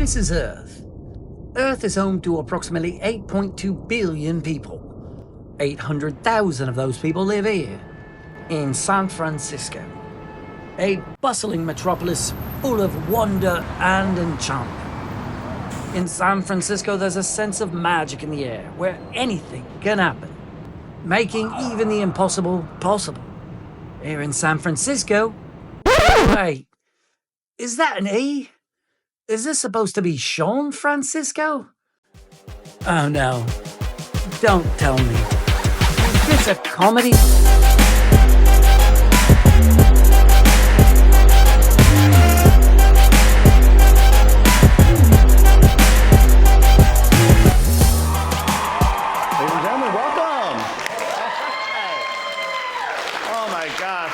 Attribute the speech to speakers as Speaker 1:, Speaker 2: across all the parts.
Speaker 1: This is Earth. Earth is home to approximately 8.2 billion people. 800,000 of those people live here, in San Francisco. A bustling metropolis full of wonder and enchantment. In San Francisco, there's a sense of magic in the air where anything can happen, making even the impossible possible. Here in San Francisco... Wait, is that an E? Is this supposed to be Sean Francisco? Oh no, don't tell me. Is this a comedy?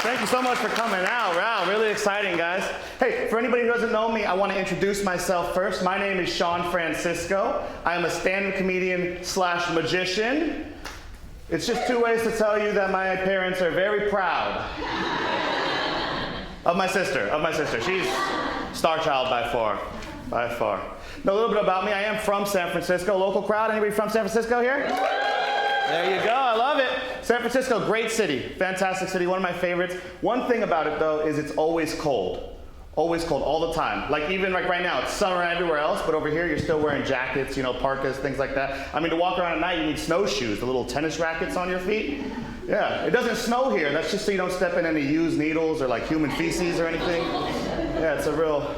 Speaker 2: Thank you so much for coming out. Wow, really exciting, guys. Hey, for anybody who doesn't know me, I want to introduce myself first. My name is Sean Francisco. I am a stand-up comedian / magician. It's just two ways to tell you that my parents are very proud of my sister. She's star child by far. Now, a little bit about me. I am from San Francisco. Local crowd, anybody from San Francisco here? There you go, I love it. San Francisco, great city, fantastic city, one of my favorites. One thing about it though is it's always cold all the time. Like even like right now, it's summer everywhere else, but over here you're still wearing jackets, parkas, things like that. I mean, to walk around at night, you need snowshoes, the little tennis rackets on your feet. Yeah, it doesn't snow here. That's just so you don't step in any used needles or like human feces or anything. Yeah, it's a real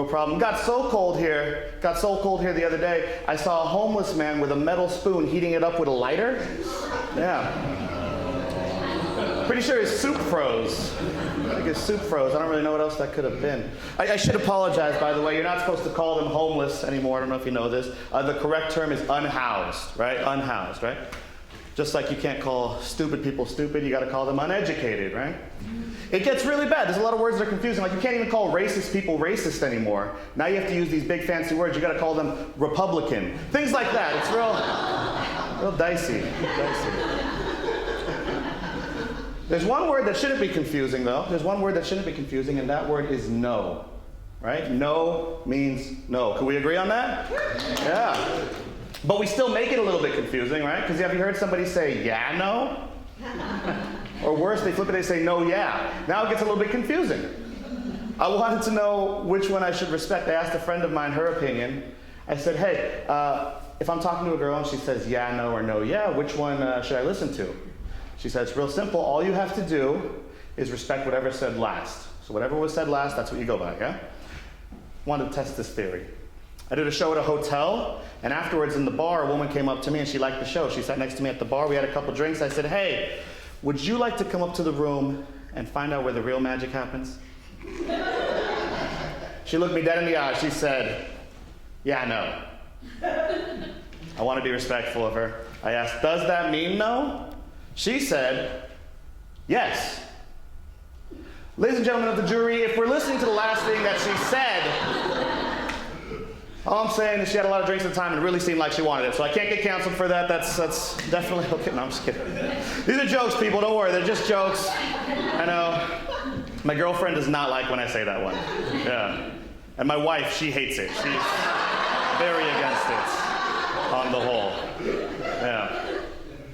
Speaker 2: problem. Got so cold here the other day, I saw a homeless man with a metal spoon heating it up with a lighter. Yeah. Pretty sure his soup froze. I think his soup froze. I don't really know what else that could have been. I should apologize, by the way. You're not supposed to call them homeless anymore. I don't know if you know this. The correct term is unhoused, right? Unhoused, right? Just like you can't call stupid people stupid, you got to call them uneducated, right? It gets really bad. There's a lot of words that are confusing. Like you can't even call racist people racist anymore. Now you have to use these big fancy words. You got to call them Republican. Things like that. It's real dicey. There's one word that shouldn't be confusing, though. There's one word that shouldn't be confusing, and that word is no. Right? No means no. Can we agree on that? Yeah. But we still make it a little bit confusing, right? Because have you heard somebody say, yeah, no? Or worse, they flip it, they say, no, yeah. Now it gets a little bit confusing. I wanted to know which one I should respect. I asked a friend of mine her opinion. I said, hey, if I'm talking to a girl and she says, yeah, no, or no, yeah, which one should I listen to? She said, it's real simple. All you have to do is respect whatever said last. So whatever was said last, that's what you go by, yeah? Wanted to test this theory. I did a show at a hotel, and afterwards in the bar, a woman came up to me and she liked the show. She sat next to me at the bar. We had a couple drinks. I said, hey, would you like to come up to the room and find out where the real magic happens? She looked me dead in the eye. She said, yeah, no. I want to be respectful of her. I asked, does that mean no? She said, yes. Ladies and gentlemen of the jury, if we're listening to the last thing that she said, all I'm saying is she had a lot of drinks at the time and it really seemed like she wanted it. So I can't get canceled for that. That's definitely okay. No, I'm just kidding. These are jokes, people. Don't worry. They're just jokes. I know. My girlfriend does not like when I say that one. Yeah. And my wife, she hates it. She's very against it on the whole. Yeah.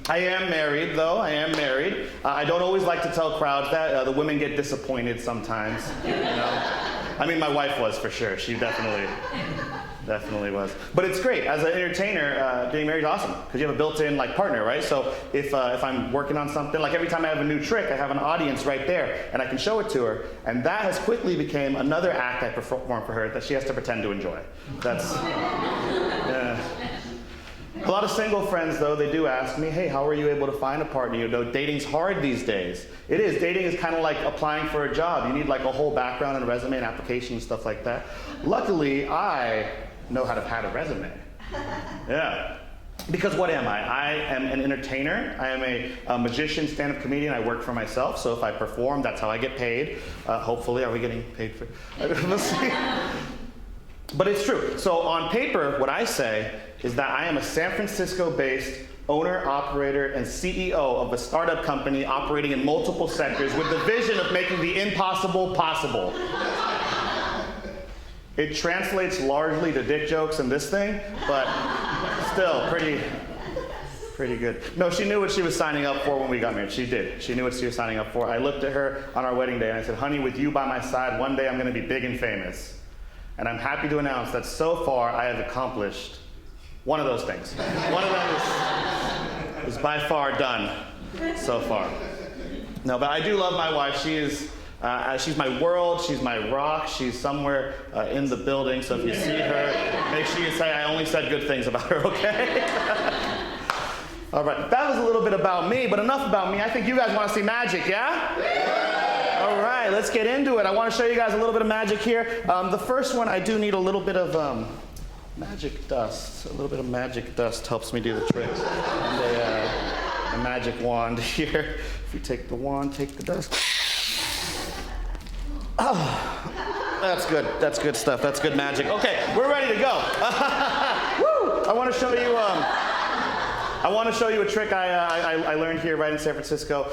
Speaker 2: I am married, though. I don't always like to tell crowds that. The women get disappointed sometimes. I mean, my wife was, for sure. She definitely was. But it's great. As an entertainer, being married is awesome, because you have a built-in partner, right? So if I'm working on something, like every time I have a new trick, I have an audience right there, and I can show it to her. And that has quickly become another act I perform for her that she has to pretend to enjoy. That's, yeah. A lot of single friends, though, they do ask me, hey, how are you able to find a partner? Dating's hard these days. It is. Dating is kind of like applying for a job. You need a whole background and resume and application and stuff like that. Luckily, I know how to pad a resume. Yeah. Because what am I? I am an entertainer. I am a magician, stand-up comedian. I work for myself, so if I perform, that's how I get paid. Hopefully, are we getting paid for? We'll see. But it's true. So on paper, what I say is that I am a San Francisco-based owner, operator, and CEO of a startup company operating in multiple sectors with the vision of making the impossible possible. It translates largely to dick jokes in this thing, but still pretty good. No, she knew what she was signing up for when we got married. She did. She knew what she was signing up for. I looked at her on our wedding day and I said, honey, with you by my side, one day I'm going to be big and famous. And I'm happy to announce that so far I have accomplished one of those things. One of them is by far done so far. No, but I do love my wife. She's my world, she's my rock, she's somewhere in the building, so if you see her, make sure you say I only said good things about her, okay? All right, that was a little bit about me, but enough about me. I think you guys want to see magic, yeah? All right, let's get into it. I want to show you guys a little bit of magic here. The first one, I do need a little bit of magic dust. A little bit of magic dust helps me do the trick. And a magic wand here. If you take the wand, take the dust. Oh, that's good. That's good stuff. That's good magic. Okay, we're ready to go. Woo! I want to show you a trick I learned here right in San Francisco.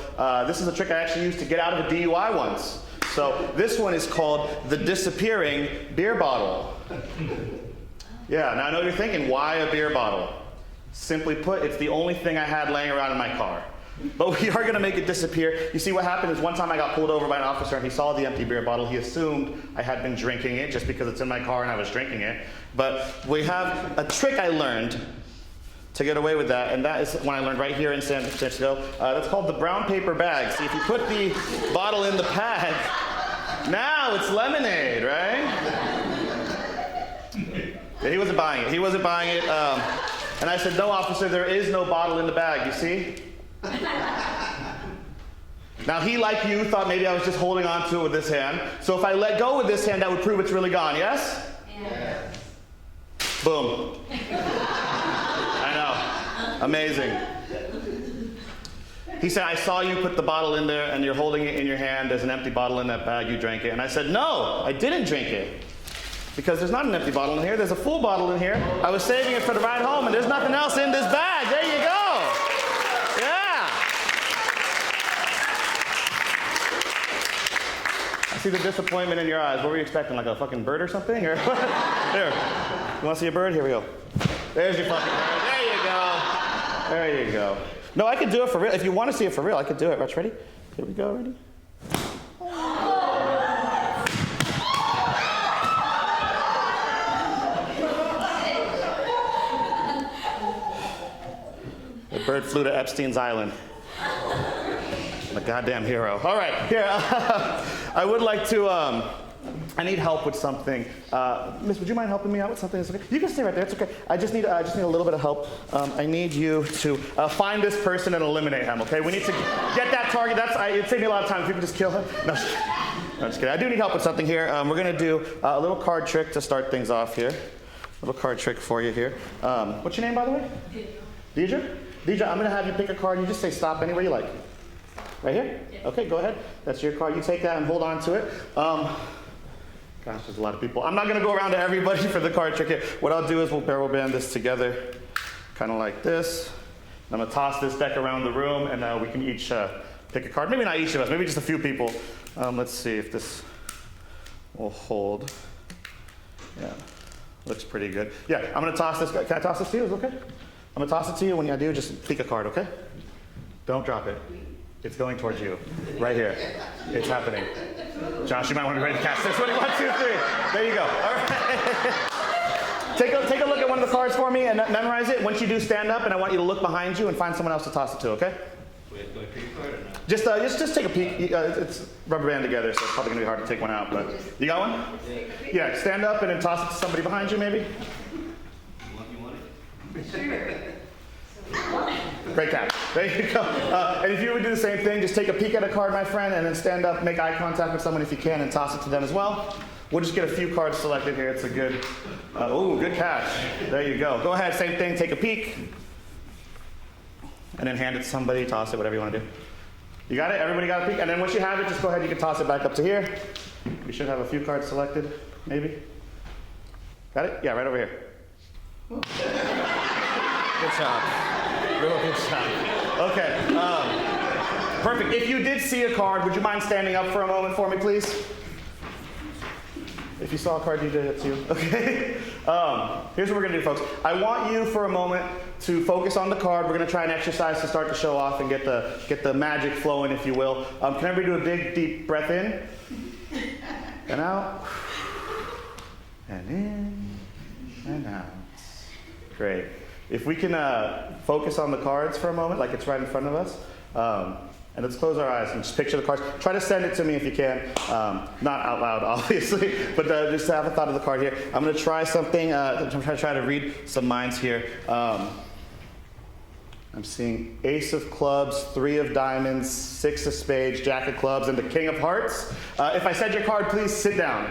Speaker 2: This is a trick I actually used to get out of a DUI once. So this one is called the disappearing beer bottle. Yeah, now I know you're thinking, why a beer bottle? Simply put, it's the only thing I had laying around in my car. But we are going to make it disappear. You see, what happened is one time I got pulled over by an officer and he saw the empty beer bottle. He assumed I had been drinking it just because it's in my car and I was drinking it. But we have a trick I learned to get away with that, and that is one I learned right here in San Francisco. That's called the brown paper bag. See, if you put the bottle in the bag, now it's lemonade, right? Yeah, he wasn't buying it. He wasn't buying it. And I said, no, officer, there is no bottle in the bag, you see? Now he, like you, thought maybe I was just holding on to it with this hand. So if I let go with this hand, that would prove it's really gone, yes? Yeah. Boom. I know. Amazing. He said, I saw you put the bottle in there and you're holding it in your hand. There's an empty bottle in that bag. You drank it. And I said, no, I didn't drink it. Because there's not an empty bottle in here. There's a full bottle in here. I was saving it for the ride home and there's nothing else in this bag. There you go. I see the disappointment in your eyes. What were you expecting, like a fucking bird or something? Or here, you want to see a bird? Here we go. There's your fucking bird. There you go. There you go. No, I could do it for real. If you want to see it for real, I could do it. Ready? Here we go. Ready? The bird flew to Epstein's Island. I'm a goddamn hero. All right, here. I would like to, I need help with something. Miss, would you mind helping me out with something? It's okay. You can stay right there, it's okay. I just need a little bit of help. I need you to find this person and eliminate him, okay? We need to get that target. It'd save me a lot of time if you could just kill him. No, just kidding. I do need help with something here. We're gonna do a little card trick to start things off here. A little card trick for you here. What's your name, by the way? Deidre? Deidre, I'm gonna have you pick a card. You just say stop anywhere you like. Right here? Yeah. Okay, go ahead. That's your card. You take that and hold on to it. Gosh, there's a lot of people. I'm not going to go around to everybody for the card trick here. What I'll do is we'll barrel band this together, kind of like this. I'm going to toss this deck around the room, and we can each pick a card. Maybe not each of us, maybe just a few people. Let's see if this will hold. Yeah, looks pretty good. Yeah, I'm going to toss this. Can I toss this to you? Is it okay? I'm going to toss it to you. When I do, just pick a card, okay? Don't drop it. It's going towards you, right here. It's happening. Josh, you might want to be ready to catch this. Ready? 1, 2, 3. There you go. All right. Take a look at one of the cards for me and memorize it. Once you do, stand up, and I want you to look behind you and find someone else to toss it to. Okay?
Speaker 3: Wait, do I pick a card or not?
Speaker 2: Just take a peek. It's rubber band together, so it's probably gonna be hard to take one out. But you got one? Yeah. Stand up and then toss it to somebody behind you, maybe.
Speaker 3: You want it?
Speaker 4: Sure.
Speaker 2: Great catch. There you go. And if you would do the same thing, just take a peek at a card, my friend, and then stand up, make eye contact with someone if you can, and toss it to them as well. We'll just get a few cards selected here. It's a good, good catch. There you go. Go ahead, same thing, take a peek. And then hand it to somebody, toss it, whatever you want to do. You got it? Everybody got a peek? And then once you have it, just go ahead, you can toss it back up to here. We should have a few cards selected, maybe. Got it? Yeah, right over here. Good job. Real good job. Okay. Perfect. If you did see a card, would you mind standing up for a moment for me, please? If you saw a card, DJ, that's you. Okay. Here's what we're gonna do, folks. I want you for a moment to focus on the card. We're gonna try an exercise to start the show off and get the magic flowing, if you will. Can everybody do a big, deep breath in and out, and in and out. Great. If we can focus on the cards for a moment, like it's right in front of us. And let's close our eyes and just picture the cards. Try to send it to me if you can. Not out loud, obviously, but just have a thought of the card here. I'm going to try something. I'm going to try to read some minds here. I'm seeing Ace of Clubs, 3 of Diamonds, 6 of Spades, Jack of Clubs, and the King of Hearts. If I said your card, please sit down.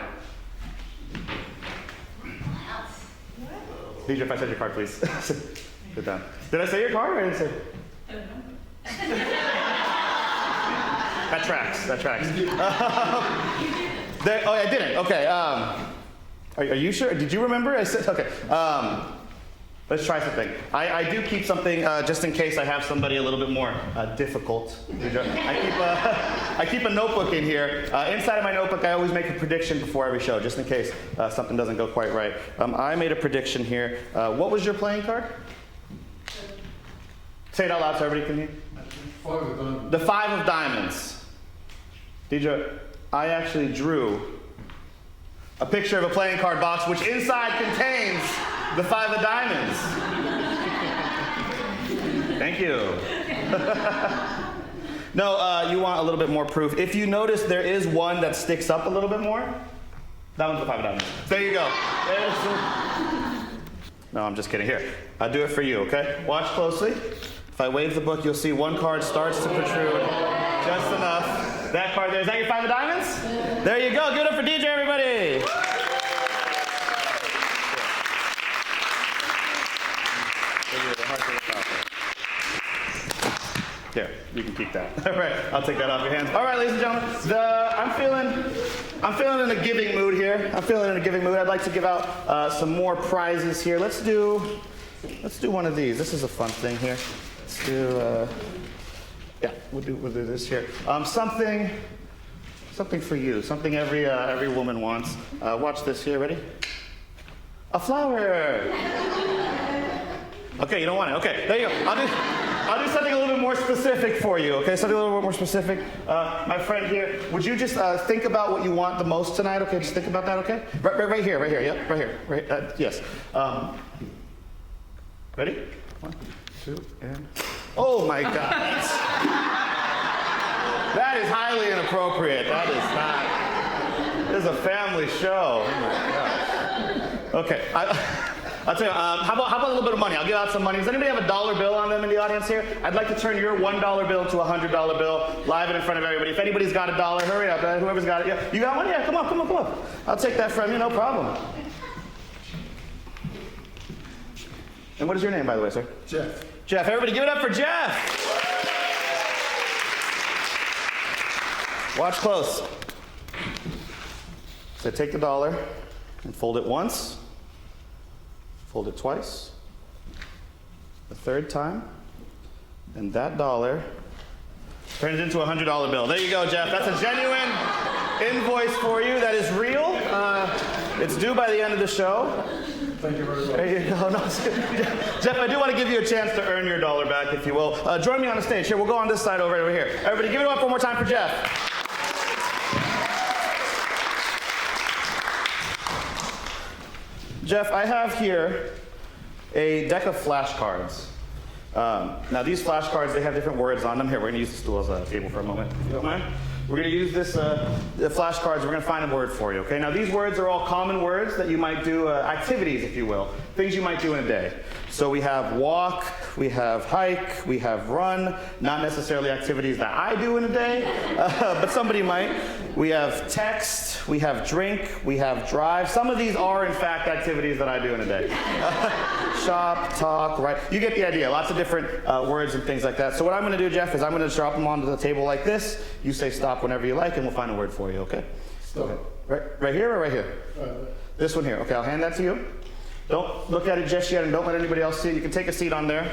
Speaker 2: DJ, if I said your card, please sit down. Did I say your card or I didn't say? I don't know. That tracks. Oh, I didn't. Okay. Are you sure? Did you remember? I said, okay. Let's try something. I do keep something just in case I have somebody a little bit more difficult. I keep a notebook in here. Inside of my notebook, I always make a prediction before every show, just in case something doesn't go quite right. I made a prediction here. What was your playing card? Say it out loud so everybody can hear.
Speaker 4: 5 of diamonds.
Speaker 2: The 5 of Diamonds. Deidre, I actually drew a picture of a playing card box which inside contains the 5 of Diamonds. Thank you. No, you want a little bit more proof. If you notice, there is one that sticks up a little bit more. That one's the 5 of Diamonds. There you go. No, I'm just kidding. Here, I'll do it for you, okay? Watch closely. If I wave the book, you'll see one card starts to protrude just enough. That card there, is that your 5 of Diamonds? There you go. Give it up for DJ, everybody. Here, you can keep that. All right, I'll take that off your hands. All right, ladies and gentlemen, I'm feeling in a giving mood here. I'd like to give out some more prizes here. Let's do one of these. This is a fun thing here. Let's do, yeah, we'll do this here. Something for you. Something every woman wants. Watch this here. Ready? A flower. Okay, you don't want it. Okay, there you go. I'll do something a little bit more specific for you, okay? Something a little bit more specific. My friend here, would you just think about what you want the most tonight, okay? Just think about that, okay? Right here, yep, right here. Yes. Ready? 1, 2, and... Oh my God. That is highly inappropriate. That is not... This is a family show. Oh my gosh. Okay. I'll tell you, how about a little bit of money? I'll give out some money. Does anybody have a $1 bill on them in the audience here? I'd like to turn your $1 bill to a $100 bill, live and in front of everybody. If anybody's got $1, hurry up. Whoever's got it. Yeah. You got one? Yeah, come on. I'll take that from you, no problem. And what is your name, by the way, sir?
Speaker 4: Jeff.
Speaker 2: Jeff, everybody give it up for Jeff. Watch close. So take the $1 and fold it once. Fold it twice, the third time, and that $1 turns into a $100 bill. There you go, Jeff. That's a genuine invoice for you. That is real. It's due by the end of the show.
Speaker 4: Thank you very much.
Speaker 2: There you go. No, Jeff, I do want to give you a chance to earn your $1 back, if you will. Join me on the stage. Here, we'll go on this side over here. Everybody, give it up one more time for Jeff. Jeff, I have here a deck of flashcards. Now these flashcards, they have different words on them. Here, we're going to use the stool as a table for a moment, if you don't mind. We're going to use this, the flashcards. We're going to find a word for you, okay? Now these words are all common words that you might do, activities, if you will, things you might do in a day. So we have walk, we have hike, we have run, not necessarily activities that I do in a day, but somebody might. We have text, we have drink, we have drive. Some of these are, in fact, activities that I do in a day. Shop, talk, write. You get the idea. Lots of different words and things like that. So what I'm going to do, Jeff, is I'm going to drop them onto the table like this. You say stop whenever you like, and we'll find a word for you, okay?
Speaker 4: Stop.
Speaker 2: Okay. Right here or right here? This one here. Okay, I'll hand that to you. Don't look at it just yet, and don't let anybody else see it. You can take a seat on there.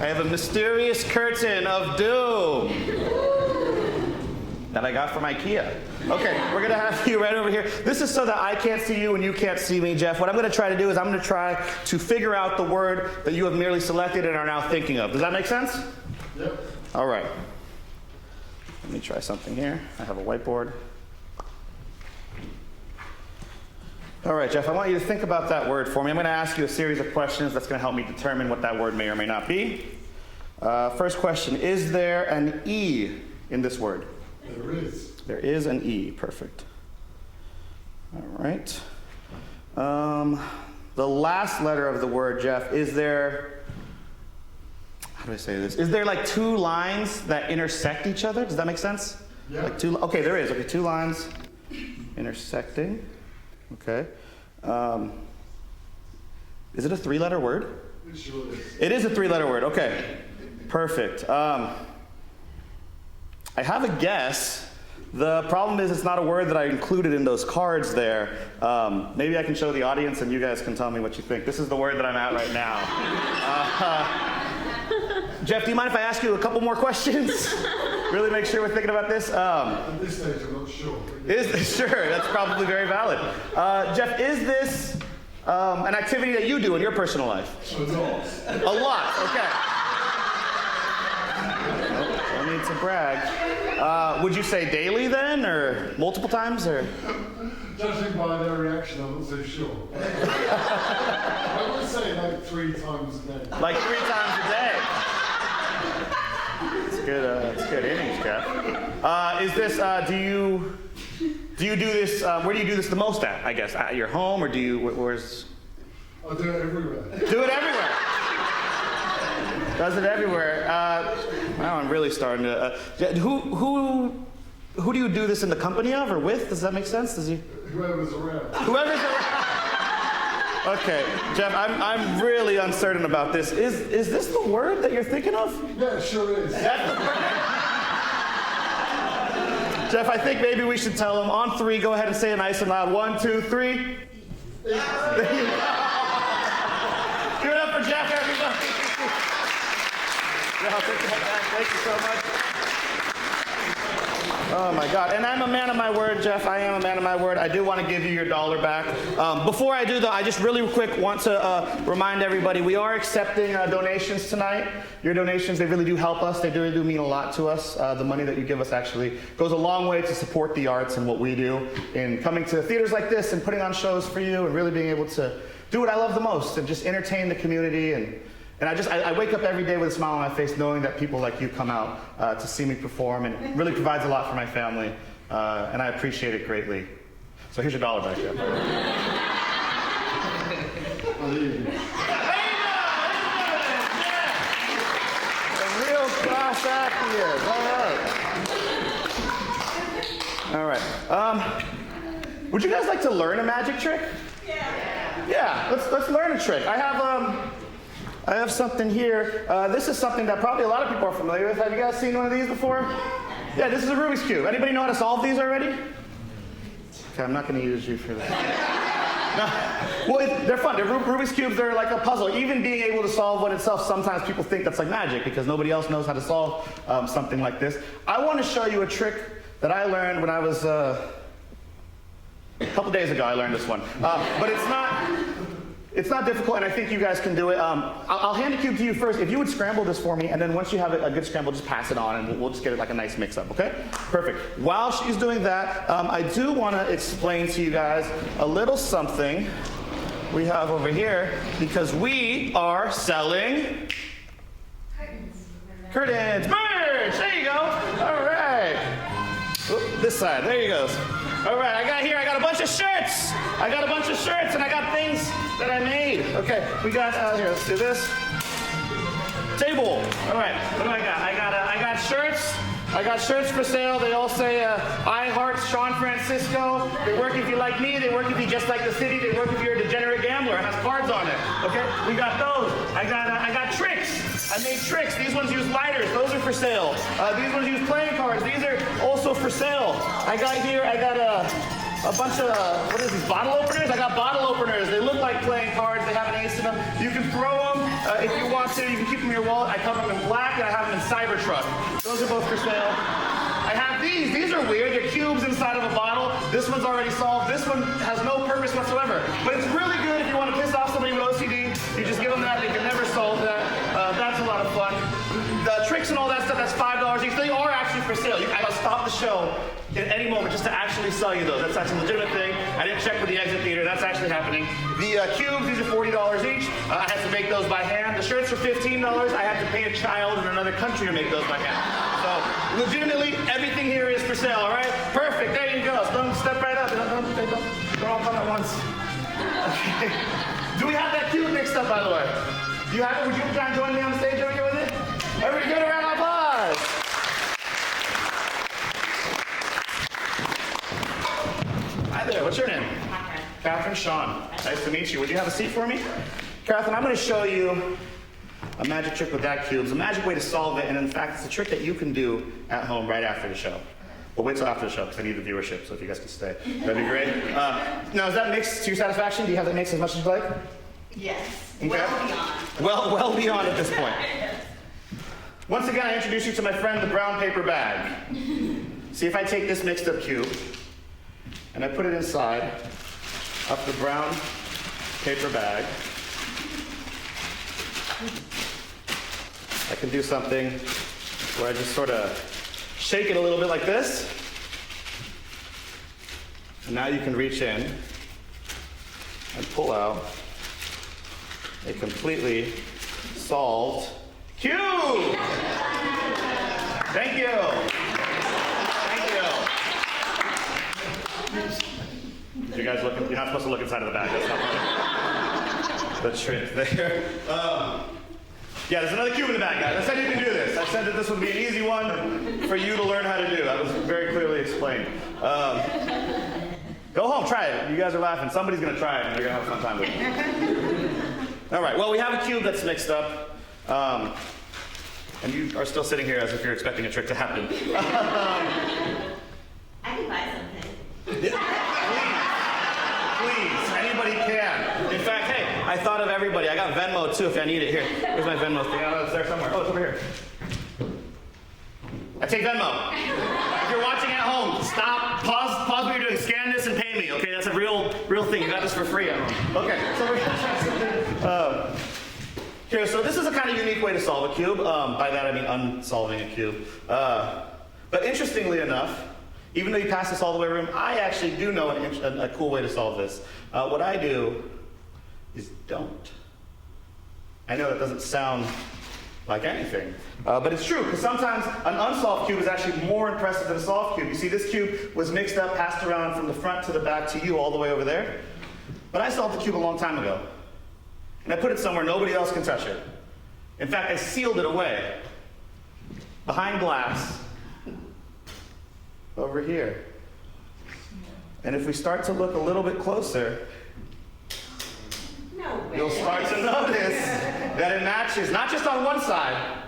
Speaker 2: I have a mysterious curtain of doom that I got from IKEA. Okay, we're gonna have you right over here. This is so that I can't see you and you can't see me, Jeff. What I'm gonna try to do is I'm gonna try to figure out the word that you have merely selected and are now thinking of. Does that make sense?
Speaker 4: Yep.
Speaker 2: All right. Let me try something here. I have a whiteboard. All right, Jeff, I want you to think about that word for me. I'm gonna ask you a series of questions that's gonna help me determine what that word may or may not be. First question, is there an E in this word?
Speaker 4: There is.
Speaker 2: There is an E, perfect. All right. The last letter of the word, Jeff, is there, how do I say this? Is there like two lines that intersect each other? Does that make sense?
Speaker 4: Yeah.
Speaker 2: Like two, okay, there is. Okay, two lines intersecting. Okay. Is it a three-letter word?
Speaker 4: It sure is.
Speaker 2: It is a three-letter word. Okay. Perfect. I have a guess. The problem is it's not a word that I included in those cards there. Maybe I can show the audience and you guys can tell me what you think. This is the word that I'm at right now. Jeff, do you mind if I ask you a couple more questions? Really make sure we're thinking about this.
Speaker 4: At this stage, I'm not sure.
Speaker 2: Sure, that's probably very valid. Jeff, is this an activity that you do in your personal life?
Speaker 4: A lot.
Speaker 2: A lot, okay. No need to brag. Would you say daily then, or multiple times, or?
Speaker 4: Judging by their reaction, I'm not so sure. I would say like 3 times a day.
Speaker 2: Like 3 times a day. It's good innings, Jeff. Is this, do you do this, where do you do this the most at, I guess? At your home, or do you, where's?
Speaker 4: I do it everywhere.
Speaker 2: Do it everywhere. Does it everywhere. Now I'm really starting to, who do you do this in the company of or with? Does that make sense?
Speaker 4: Whoever's around.
Speaker 2: Whoever's around. Okay, Jeff, I'm really uncertain about this. Is this the word that you're thinking of?
Speaker 4: Yeah, it sure is.
Speaker 2: That's the word. Jeff, I think maybe we should tell him on 3. Go ahead and say it nice and loud. 1, 2, 3. Give it up for Jeff, everybody. Thank you so much. Oh my God, and I'm a man of my word, Jeff. I am a man of my word. I do want to give you your $1 back. Before I do though, I just really quick want to remind everybody, we are accepting donations tonight. Your donations, they really do help us. They really do mean a lot to us. The money that you give us actually goes a long way to support the arts and what we do in coming to theaters like this and putting on shows for you and really being able to do what I love the most and just entertain the community. And I wake up every day with a smile on my face knowing that people like you come out to see me perform, and it really provides a lot for my family, and I appreciate it greatly. So here's your $1 back, Jeff. A real class act here. All right. Would you guys like to learn a magic trick? Yeah. Let's learn a trick. I have something here. This is something that probably a lot of people are familiar with. Have you guys seen one of these before? Yeah, this is a Rubik's Cube. Anybody know how to solve these already? Okay, I'm not going to use you for that. No. Well, they're fun. Rubik's Cubes, they're like a puzzle. Even being able to solve one itself, sometimes people think that's like magic because nobody else knows how to solve something like this. I want to show you a trick that I learned when I was, a couple days ago I learned this one. But it's not difficult, and I think you guys can do it. I'll hand the cube to you first. If you would scramble this for me, and then once you have a good scramble, just pass it on, and we'll just get it like a nice mix-up, okay? Perfect. While she's doing that, I do want to explain to you guys a little something we have over here, because we are selling curtains. Merch! There you go. All right. Oop, this side. There you go. All right, I got a bunch of shirts. And I got things that I made. Okay, we got, here, let's do this. Table. All right, what do I got? I got shirts. I got shirts for sale. They all say, I heart San Francisco. They work if you like me. They work if you just like the city. They work if you're a degenerate gambler. It has cards on it. Okay, we got those. I got tricks. I made tricks. These ones use lighters. Those are for sale. These ones use playing cards. These are also for sale. I got a bunch of, what is these, bottle openers? I got bottle openers. They look like playing cards. They have an ace in them. You can throw them if you want to. You can keep them in your wallet. I cover them in black, and I have them in Cybertruck. Those are both for sale. I have these. These are weird. They're cubes inside of a bottle. This one's already solved. This one has no purpose whatsoever. But it's really good if you want to piss off somebody with OCD. You just give them that. They can never solve that. That's a lot of fun. The tricks and all that stuff, that's $5 each. They are actually for sale. I'll stop the show at any moment just to actually sell you those. That's actually a legitimate thing. I didn't check with the exit theater. That's actually happening. The cubes, these are $40 each. I had to make those by hand. The shirts are $15. I had to pay a child in another country to make those by hand. So, legitimately, everything here is for sale, all right? Perfect. There you go. Don't step right up. Don't all come at once. Okay. Do we have that cube mixed up, by the way? Do you have it? Would you try and join me on the stage over here with it? Everybody give it a round of applause. Hi there, what's your name? Catherine Sean. Nice to meet you. Would you have a seat for me? Catherine, I'm going to show you a magic trick with that cube. It's a magic way to solve it, and in fact, it's a trick that you can do at home right after the show. Well, wait till after the show, because I need the viewership, so if you guys could stay, that'd be great. Now, is that mixed to your satisfaction? Do you have that mixed as much as you like?
Speaker 5: Yes.
Speaker 2: Okay.
Speaker 5: Well beyond.
Speaker 2: Well beyond at this point. Once again, I introduce you to my friend, the brown paper bag. See, if I take this mixed up cube, and I put it inside of the brown paper bag, I can do something where I just sort of shake it a little bit like this. And now you can reach in and pull out a completely solved cube. Thank you. Thank you. You guys looking? You're not supposed to look inside of the bag. That's not funny. The trick there. Yeah, there's another cube in the bag, guys. I said you can do this. I said that this would be an easy one for you to learn how to do. That was very clearly explained. Go home, try it. You guys are laughing. Somebody's going to try it, and they're going to have a fun time with it. All right, well, we have a cube that's mixed up. And you are still sitting here as if you're expecting a trick to happen.
Speaker 5: I can buy something.
Speaker 2: Please, anybody can. In fact, hey, I thought of everybody. I got Venmo too if I need it. Here, here's my Venmo thing. Oh, it's there somewhere. Oh, it's over here. I take Venmo. If you're watching at home, stop, pause what you're doing, scan this and pay me. Okay, that's a real thing. You got this for free at home. Okay, so we're gonna try something. Here, so this is a kind of unique way to solve a cube. By that I mean unsolving a cube. But interestingly enough, even though you pass this all the way around, I actually do know a cool way to solve this. What I do is don't. I know that doesn't sound like anything, but it's true, because sometimes an unsolved cube is actually more impressive than a solved cube. You see, this cube was mixed up, passed around from the front to the back to you all the way over there. But I solved the cube a long time ago. And I put it somewhere nobody else can touch it. In fact, I sealed it away behind glass over here. And if we start to look a little bit closer,
Speaker 5: No way.
Speaker 2: you'll start to notice that it matches, not just on one side,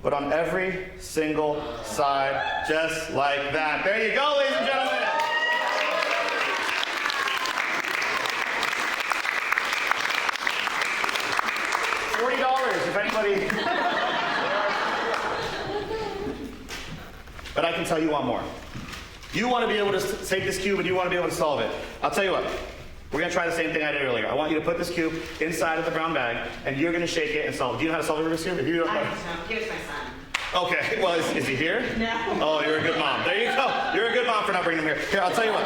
Speaker 2: but on every single side, just like that. There you go, ladies and gentlemen. $40 if anybody. But I can tell you one more. You want to be able to take this cube and you want to be able to solve it. I'll tell you what. We're going to try the same thing I did earlier. I want you to put this cube inside of the brown bag, and you're going to shake it and solve it. Do you know how to solve a Rubik's Cube? If you don't know.
Speaker 5: I don't know. Give it to my son.
Speaker 2: Okay, well, is he here?
Speaker 5: No.
Speaker 2: Oh, you're a good mom. There you go. You're a good mom for not bringing him here. Here, I'll tell you what.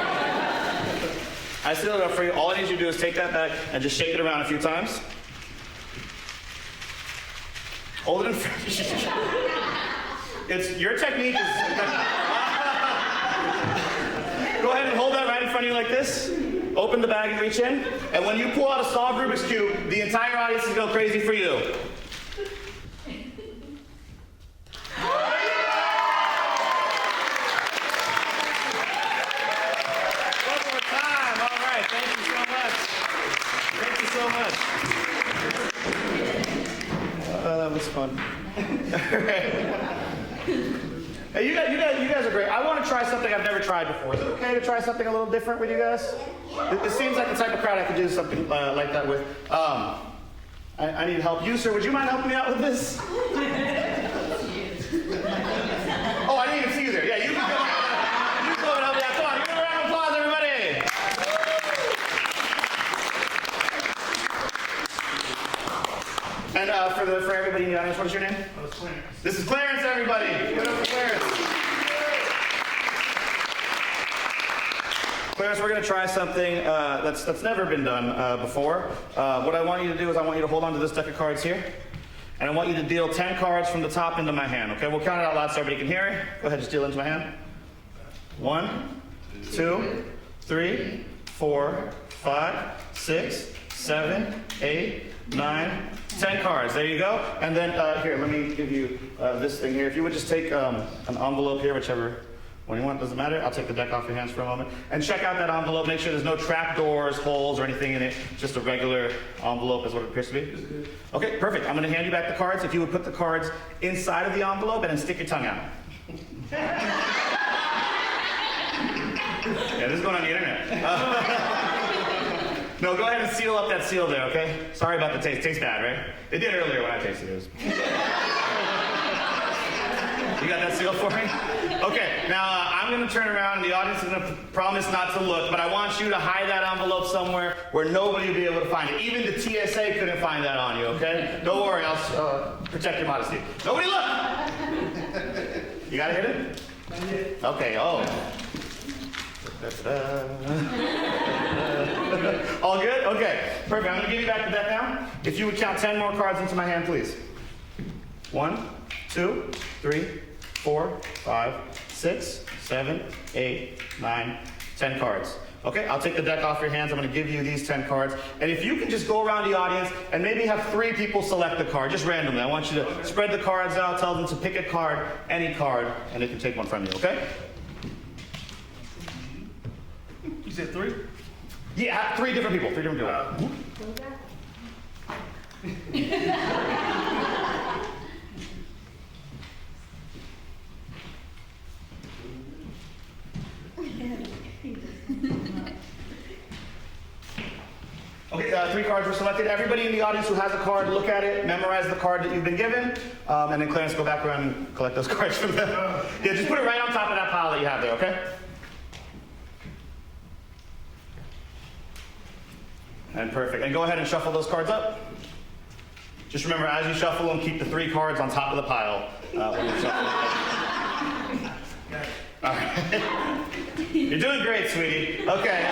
Speaker 2: I sealed it up for you. All I need you to do is take that bag and just shake it around a few times. Hold it in front. It's your technique is. Go ahead and hold that right in front of you like this. Open the bag and reach in. And when you pull out a solved Rubik's Cube, the entire audience is going to go crazy for you. One more time. All right. Thank you so much. Thank you so much. That was fun. All right. Hey, you guys are great. I want to try something I've never tried before. Is it okay to try something a little different with you guys? It seems like the type of crowd I could do something like that with. I need help. You, sir, would you mind helping me out with this? Oh, I didn't even see you there. Yeah, you can go. You can go and help me out. Come on, give me a round of applause, everybody. And for everybody in the audience, what is your name?
Speaker 3: Oh, it's Clarence.
Speaker 2: This is Clarence, everybody. Give it up for Clarence. Clarence, we're going to try something that's never been done before. What I want you to do is I want you to hold on to this deck of cards here. And I want you to deal 10 cards from the top into my hand, okay? We'll count it out loud so everybody can hear it. Go ahead, just deal into my hand. 1, 2, 3, 4, 5, 6, 7, 8, 9, 10 cards. There you go. And then here, let me give you this thing here. If you would just take an envelope here, whichever one you want, doesn't matter. I'll take the deck off your hands for a moment. And check out that envelope. Make sure there's no trap doors, holes, or anything in it. Just a regular envelope is what it appears to be. Okay, perfect. I'm going to hand you back the cards. If you would put the cards inside of the envelope and then stick your tongue out. Yeah, this is going on the internet. No, go ahead and seal up that seal there, okay? Sorry about the taste. Tastes bad, right? It did earlier when I tasted it. You got that seal for me? Okay, now I'm going to turn around and the audience is going to promise not to look, but I want you to hide that envelope somewhere where nobody will be able to find it. Even the TSA couldn't find that on you, okay? Don't worry, I'll protect your modesty. Nobody look! You got to hit it? Okay, oh. All good? Okay, perfect. I'm going to give you back the deck now. If you would count 10 more cards into my hand, please. 1, 2, 3, 4, 5, 6, 7, 8, 9, 10 cards. Okay, I'll take the deck off your hands. I'm going to give you these 10 cards. And if you can just go around the audience and maybe have 3 people select the card, just randomly. I want you to spread the cards out, tell them to pick a card, any card, and they can take one from you, okay?
Speaker 3: You said 3?
Speaker 2: Yeah, 3 different people. 3 different people. Okay, 3 cards were selected. Everybody in the audience who has a card, look at it, memorize the card that you've been given, and then Clarence, go back around and collect those cards from them. Yeah, just put it right on top of that pile that you have there, okay? And perfect. And go ahead and shuffle those cards up. Just remember, as you shuffle them, keep the 3 cards on top of the pile when you shuffle them. All right. You're doing great, sweetie. Okay.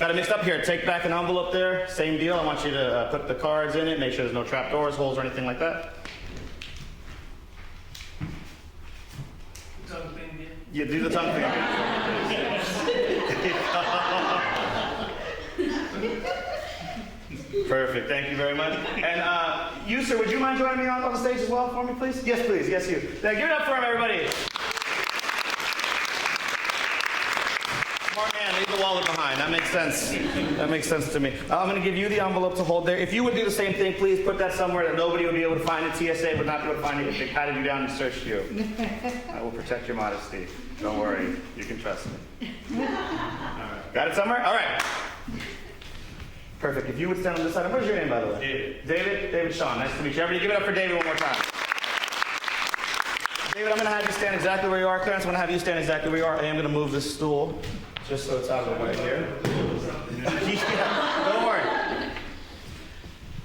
Speaker 2: Got it mixed up here. Take back an envelope there. Same deal. I want you to put the cards in it. Make sure there's no trap doors, holes, or anything like that.
Speaker 3: Tongue thing again?
Speaker 2: Yeah, do the tongue thing again. Perfect. Thank you very much. And you, sir, would you mind joining me on the stage as well for me, please? Yes, please. Yes, you. Now, give it up for him, everybody. Smart man, leave the wallet behind. That makes sense. That makes sense to me. I'm going to give you the envelope to hold there. If you would do the same thing, please put that somewhere that nobody would be able to find it. TSA would not be able to find it if they patted you down and searched you. I will protect your modesty. Don't worry. You can trust me. All right. Got it somewhere? All right. Perfect. If you would stand on this side. What is your name, by the way?
Speaker 3: David.
Speaker 2: David Sean. Nice to meet you. Everybody give it up for David one more time. David, I'm going to have you stand exactly where you are. Clarence, I'm going to have you stand exactly where you are. I am going to move this stool just so it's out of the way here. Yeah, don't worry.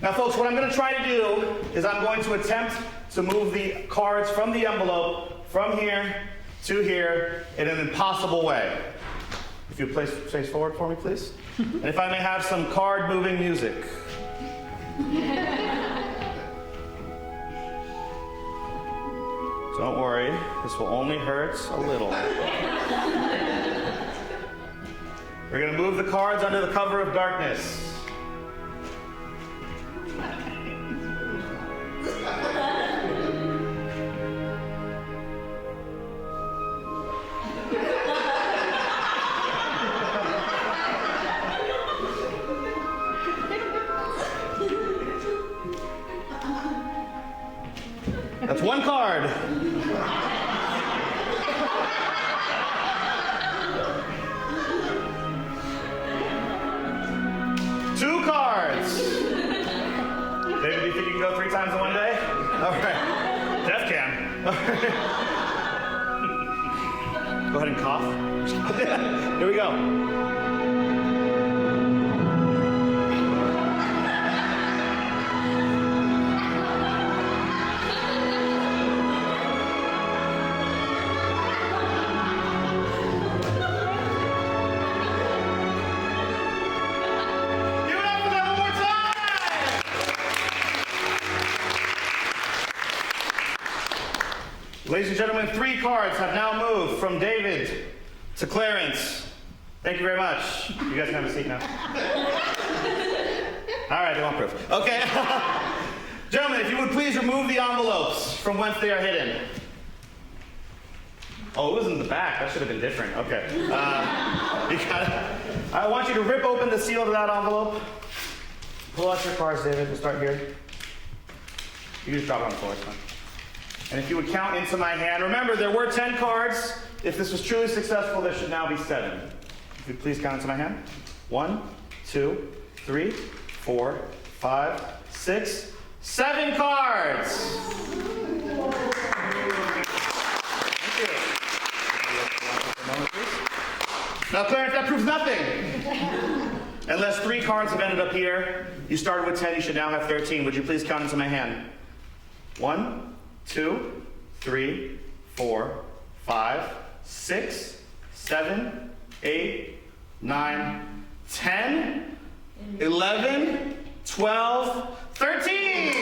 Speaker 2: Now, folks, what I'm going to try to do is I'm going to attempt to move the cards from the envelope from here to here in an impossible way. If you would face forward for me, please. And if I may have some card-moving music. Don't worry, this will only hurt a little. We're going to move the cards under the cover of darkness. That's one card. All right. Jeff can. All right. Go ahead and cough. Here we go. Ladies and gentlemen, 3 cards have now moved from David to Clarence. Thank you very much. You guys can have a seat now. All right, they want proof. Okay. Gentlemen, if you would please remove the envelopes from whence they are hidden. Oh, it was in the back. That should have been different. Okay. I want you to rip open the seal to that envelope. Pull out your cards, David. We'll start here. You just drop it on the floor. It's fine. And if you would count into my hand, remember there were 10 cards. If this was truly successful, there should now be 7. If you'd please count into my hand. 1, 2, 3, 4, 5, 6, 7 cards. Thank you. Now, Clarence, that proves nothing. Unless 3 cards have ended up here. You started with 10, you should now have 13. Would you please count into my hand? 1, 2, 3, 4, 5, 6, 7, 8, 9, 10, 11, 12, 13!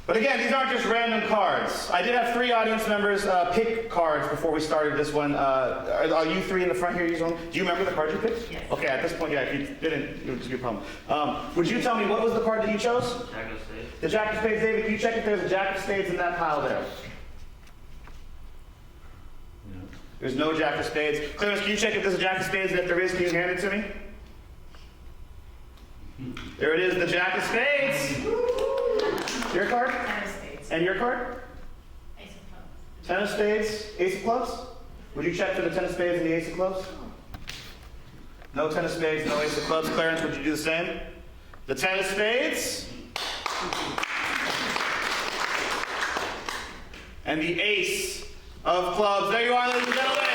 Speaker 2: But again, these aren't just random cards. I did have 3 audience members pick cards before we started this one. Are you 3 in the front here? Do you remember the card you picked? Yes. Okay, at this point, yeah, if you didn't, it would just be a problem. Would you tell me what was the card that you chose?
Speaker 6: Jack of Spades.
Speaker 2: The Jack of Spades. David, can you check if there's a Jack of Spades in that pile there? No. There's no Jack of Spades. Clarence, can you check if there's a Jack of Spades, and if there is, can you hand it to me? There it is, the Jack of Spades. Your card?
Speaker 5: 10 of spades.
Speaker 2: And your card?
Speaker 5: Ace of clubs.
Speaker 2: 10 of spades, ace of clubs? Would you check for the 10 of spades and the ace of clubs? No 10 of spades, no ace of clubs. Clarence, would you do the same? The 10 of spades. And the ace of clubs. There you are, ladies and gentlemen.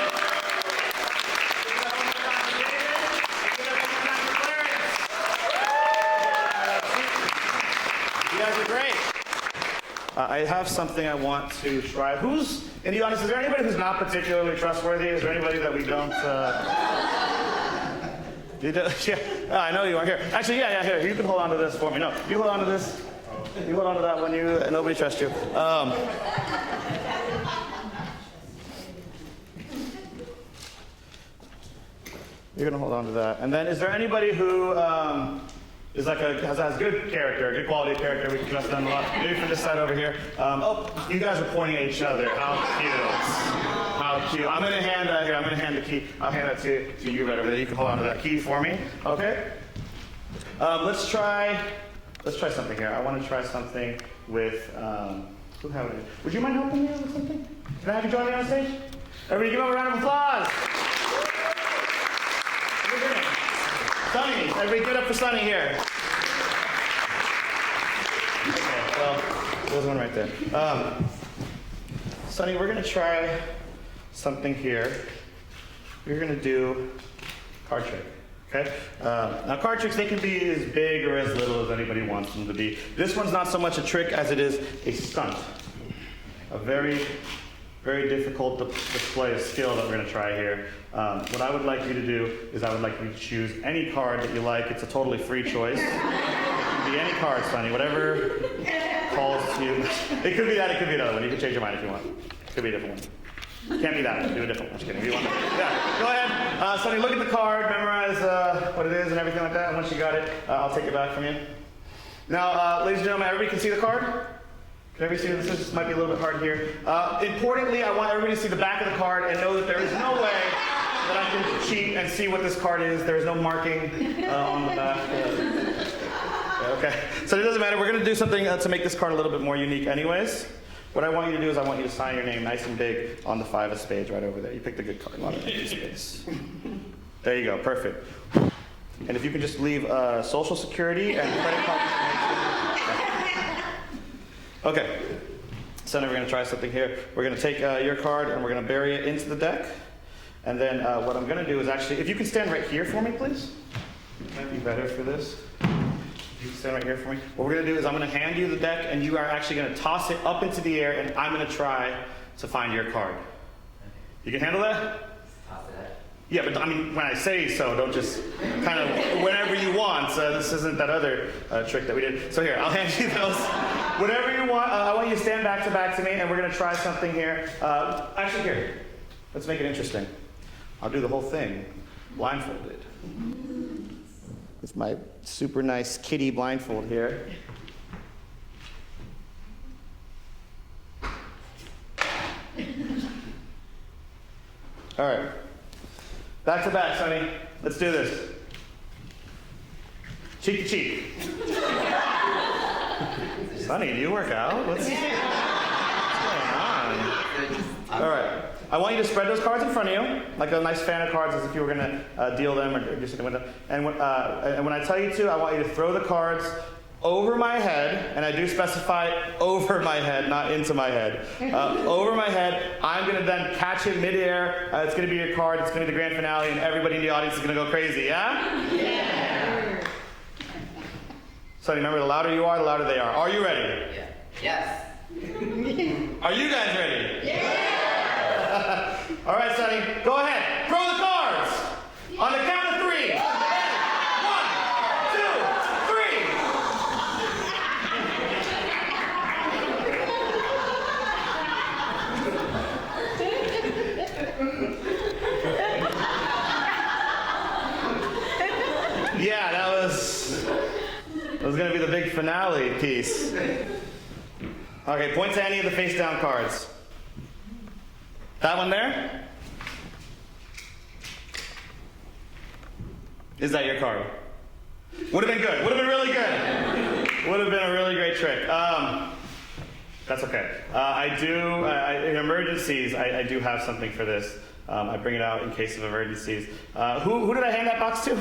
Speaker 2: You guys are great. I have something I want to try. Who's in the audience? Is there anybody who's not particularly trustworthy? Is there anybody that we don't? Yeah, I know you are here. Actually, yeah, here. You can hold on to this for me. No, you hold on to this. You hold on to that one. Nobody trusts you. You're gonna hold on to that. And then, is there anybody who? Is like has good character, good quality of character. We can trust them a lot. Maybe from this side over here. Oh, you guys are pointing at each other. How cute! How cute! I'm gonna hand here. I'm gonna hand the key. I'll hand that to you right over there. You can hold on to that key for me. Okay. Let's try something here. I want to try something with. Who have it? Would you mind helping me with something? Can I have you join me on stage? Everybody, give them a round of applause. Sunny, everybody give it up for Sunny here. Okay, well, there's one right there. Sunny, we're gonna try something here. We're gonna do card trick, okay? Now card tricks, they can be as big or as little as anybody wants them to be. This one's not so much a trick as it is a stunt. A very, very difficult display of skill that we're gonna try here. What I would like you to do is I would like you to choose any card that you like. It's a totally free choice. It can be any card, Sonny, whatever calls to you. It could be that, it could be another one. You can change your mind if you want. It could be a different one. Can't be that one. Do a different one. I'm just kidding. If you want to. Yeah, go ahead. Sonny, look at the card, memorize what it is and everything like that. And once you got it, I'll take it back from you. Now, ladies and gentlemen, everybody can see the card? Can everybody see this? This might be a little bit hard here. Importantly, I want everybody to see the back of the card and know that there is no way that I can cheat and see what this card is. There is no marking on the back. Okay, so it doesn't matter. We're going to do something to make this card a little bit more unique anyways. What I want you to do is I want you to sign your name nice and big on the 5 of spades right over there. You picked a good card. A lot of empty space. There you go. Perfect. And if you can just leave social security and credit card information. Okay. So now we're going to try something here. We're going to take your card and we're going to bury it into the deck. And then what I'm going to do is actually, if you can stand right here for me, please. It might be better for this. If you can stand right here for me. What we're going to do is I'm going to hand you the deck and you are actually going to toss it up into the air and I'm going to try to find your card. You can handle that? Yeah, but I mean, when I say so, don't just kind of whenever you want. This isn't that other trick that we did. So here, I'll hand you those. Whatever you want. I want you to stand back to me, and we're going to try something here. Actually, here, let's make it interesting. I'll do the whole thing blindfolded. With my super nice kitty blindfold here. All right. Back to back, Sonny. Let's do this. Cheek to cheek. Sonny, do you work out? What's going on? All right. I want you to spread those cards in front of you, like a nice fan of cards, as if you were going to deal them or do something with them. And when I tell you to, I want you to throw the cards over my head, and I do specify over my head, not into my head. Over my head, I'm going to then catch it midair. It's going to be your card, it's going to be the grand finale, and everybody in the audience is going to go crazy, yeah?
Speaker 5: Yeah.
Speaker 2: So remember, the louder you are, the louder they are. Are you ready?
Speaker 6: Yeah. Yes.
Speaker 2: Are you guys ready?
Speaker 5: Yeah.
Speaker 2: All right, Sonny, go ahead. Throw the cards on the count of 3. 1, 2, 3. Yeah, that was going to be the big finale piece. Okay, point to any of the face down cards. That one there? Is that your card? Would have been good. Would have been really good. Would have been a really great trick. That's okay. In emergencies, I do have something for this. I bring it out in case of emergencies. Who did I hand that box to?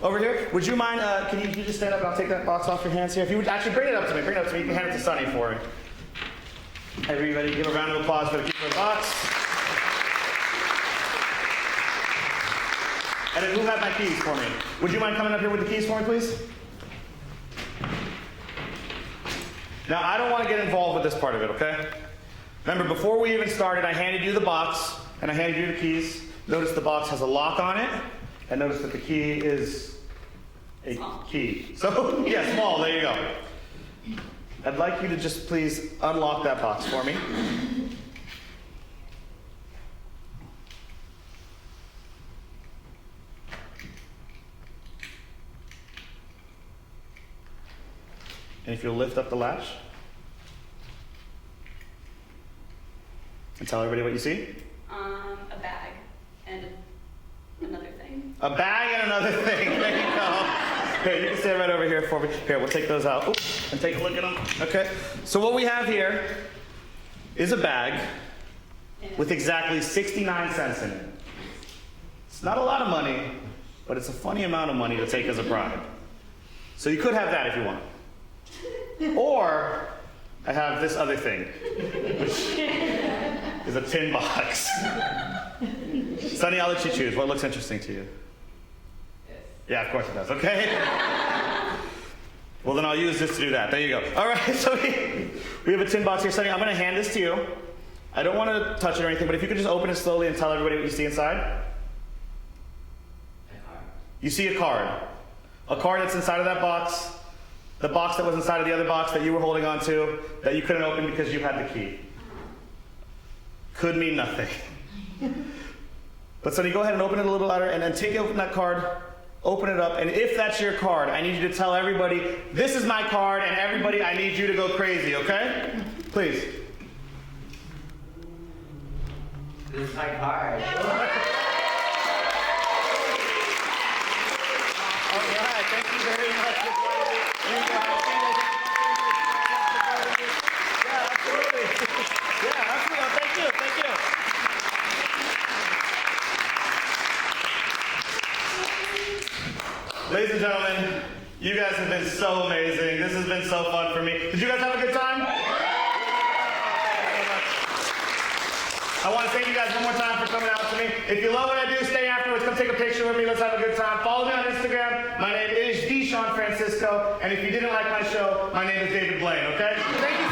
Speaker 2: Over here? Would you mind, can you just stand up and I'll take that box off your hands here? If you would actually bring it up to me, You can hand it to Sonny for me. Everybody give a round of applause for the keeper of the box. And then who had my keys for me? Would you mind coming up here with the keys for me, please? Now, I don't want to get involved with this part of it, okay? Remember, before we even started, I handed you the box, and I handed you the keys. Notice the box has a lock on it, and notice that the key is a key. So, yeah, small, there you go. I'd like you to just please unlock that box for me. And if you'll lift up the latch and tell everybody what you see.
Speaker 5: A bag and another thing.
Speaker 2: A bag and another thing. There you go. Here, you can stand right over here for me. Here, we'll take those out. Oops, and take a look at them. Okay. So what we have here is a bag with exactly 69 cents in it. It's not a lot of money, but it's a funny amount of money to take as a bribe. So you could have that if you want. Or I have this other thing, which is a tin box. Sonny, I'll let you choose. What looks interesting to you?
Speaker 6: Yes.
Speaker 2: Yeah, of course it does. Okay. Well, then I'll use this to do that. There you go. All right, so we have a tin box here. Sonny, I'm going to hand this to you. I don't want to touch it or anything, but if you could just open it slowly and tell everybody what you see inside.
Speaker 6: A card.
Speaker 2: You see a card. A card that's inside of that box. The box that was inside of the other box that you were holding on to, that you couldn't open because you had the key. Could mean nothing. But Sonny, go ahead and open it a little louder, and then open that card, open it up, and if that's your card, I need you to tell everybody, this is my card, and everybody, I need you to go crazy, okay? Please.
Speaker 6: This is my card.
Speaker 2: All right, thank you very much. Yeah, absolutely. Yeah, absolutely. Thank you. Thank you. You guys have been so amazing. This has been so fun for me. Did you guys have a good time? I want to thank you guys one more time for coming out to me. If you love what I do, stay afterwards. Come take a picture with me. Let's have a good time. Follow me on Instagram. My name is Deshaun Francisco. And if you didn't like my show, my name is David Blaine, okay? Thank you